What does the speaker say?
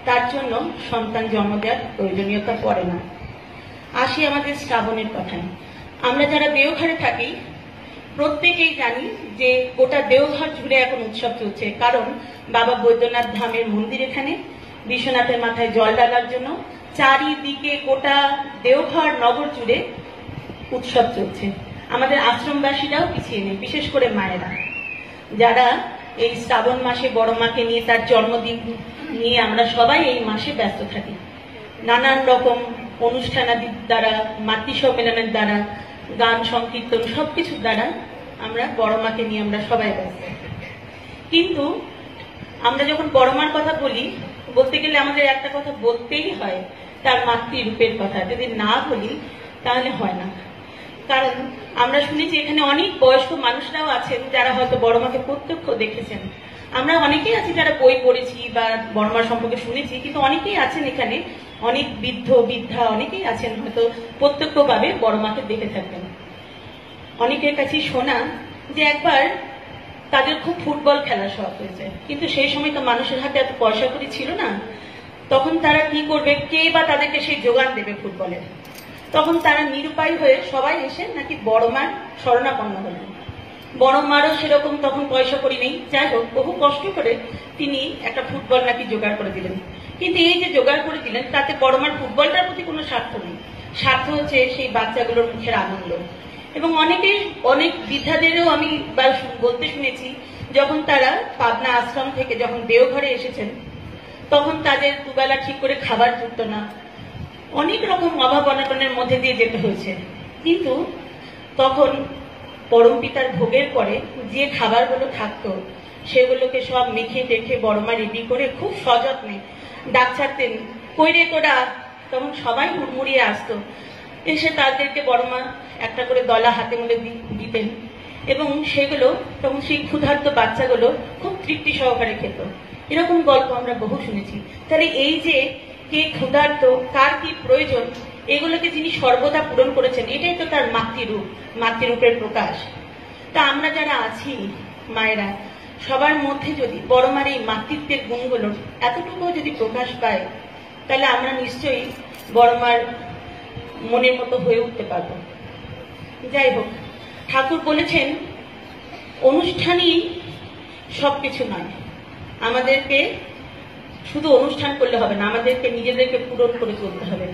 তার জন্য সন্তান জন্ম দেওয়ার প্রয়োজনীয়তা পড়ে না। আসি আমাদের শ্রাবণের কথায়। আমরা যারা দেওঘরে থাকি প্রত্যেকেই জানি যে গোটা দেওঘর জুড়ে এখন উৎসব চলছে, কারণ বাবা বৈদ্যনাথ ধামের মন্দির এখানে, বিশ্বনাথের মাথায় জল ঢালার জন্য চারিদিকে গোটা দেওঘর নগর জুড়ে উৎসব চলছে। আমাদের আশ্রমবাসীরাও পিছিয়ে নেই, বিশেষ করে মায়েরা যারা এই শ্রাবণ মাসে বড় মাকে নিয়ে, তার জন্মদিন নিয়ে আমরা সবাই এই মাসে ব্যস্ত থাকি। নানান রকম অনুষ্ঠানাদির দ্বারা, মাতৃ সম্মেলনের দ্বারা, গান সংকীর্তন সবকিছুর দ্বারা আমরা বড় মাকে নিয়ে আমরা সবাই ব্যস্ত। কিন্তু আমরা যখন বড় মার কথা বলি, বলতে গেলে আমাদের একটা কথা বলতেই হয়, তার মাতৃরূপের কথা। যদি না বলি তাহলে হয় না। কারণ আমরা শুনেছি এখানে অনেক বয়স্ক মানুষরাও আছেন যারা হয়তো বড় মাকে প্রত্যক্ষ দেখেছেন। আমরা অনেকেই আছি যারা বই পড়েছি বা বড় মার সম্পর্কে শুনেছি, কিন্তু অনেকেই আছেন এখানে, অনেক বৃদ্ধ বৃদ্ধা অনেকেই আছেন হয়তো প্রত্যক্ষভাবে বড় মাকে দেখে থাকবেন। অনেকের কাছেই শোনা যে একবার তাদের খুব ফুটবল খেলার শখ হয়েছে, কিন্তু সেই সময় তো মানুষের হাতে এত পয়সা কড়ি ছিল না। তখন তারা কি করবে, কে বা তাদেরকে সেই যোগান দেবে ফুটবলের? তখন তারা নিরুপায় হয়ে সবাই এসে নাকি বড় মার শরণাপন্ন হলেন। বড় মারও সেরকম তখন পয়সা কড়ি নেই, যাই হোক বহু কষ্ট করে তিনি একটা ফুটবল নাকি জোগাড় করে দিলেন। কিন্তু এই যে জোগাড় করে দিলেন তাতে বড় মার ফুটবলটার প্রতি কোনো স্বার্থ নেই, স্বার্থ হচ্ছে সেই বাচ্চাগুলোর মুখের আনন্দ। এবং অনেক বৃদ্ধাদেরও আমি বলতে শুনেছি, যখন তারা পাবনা আশ্রম থেকে যখন দেওঘরে এসেছেন তখন তাদের দুবেলা ঠিক করে খাবার জুটত না, অনেক রকম অভাব অনটনের মধ্যে দিয়ে যেতে হয়েছে। কিন্তু তখন পরম পিতার ভোগের পরে যে খাবারগুলো থাকতো সেগুলোকে সব মেখে টেখে বড় মা রেডি করে খুব সযত্নে ডাক ছাড়তেন, কই রে তোরা। তখন সবাই হুড়মুড়িয়ে আসতো, এসে তাদেরকে বড় মা একটা করে দলা হাতে মুলে দিতেন এবং সেগুলো তখন সেই ক্ষুধার্ত বাচ্চাগুলো খুব তৃপ্তি সহকারে খেত। এরকম গল্প আমরা বহু শুনেছি। তাহলে এই যে কে ক্ষুধার্ত, কার কি প্রয়োজন, এগুলোকে যিনি সর্বদা পূরণ করেছেন, এটাই তো তার মাতৃরূপ, মাতৃরূপের প্রকাশ। তা আমরা যারা আছি মায়েরা, সবার মধ্যে যদি বড় মার এই মাতৃত্বের গুণগুলোর এতটুকুও যদি প্রকাশ পায়, তাহলে আমরা নিশ্চয়ই বড় মার মনের মতো হয়ে উঠতে পারবো। যাই হোক, ঠাকুর বলেছেন অনুষ্ঠানই সবকিছু নয়। আমাদেরকে শুধু অনুষ্ঠান করলে হবে না, আমাদেরকে নিজেদেরকে পূরণ করে চলতে হবে।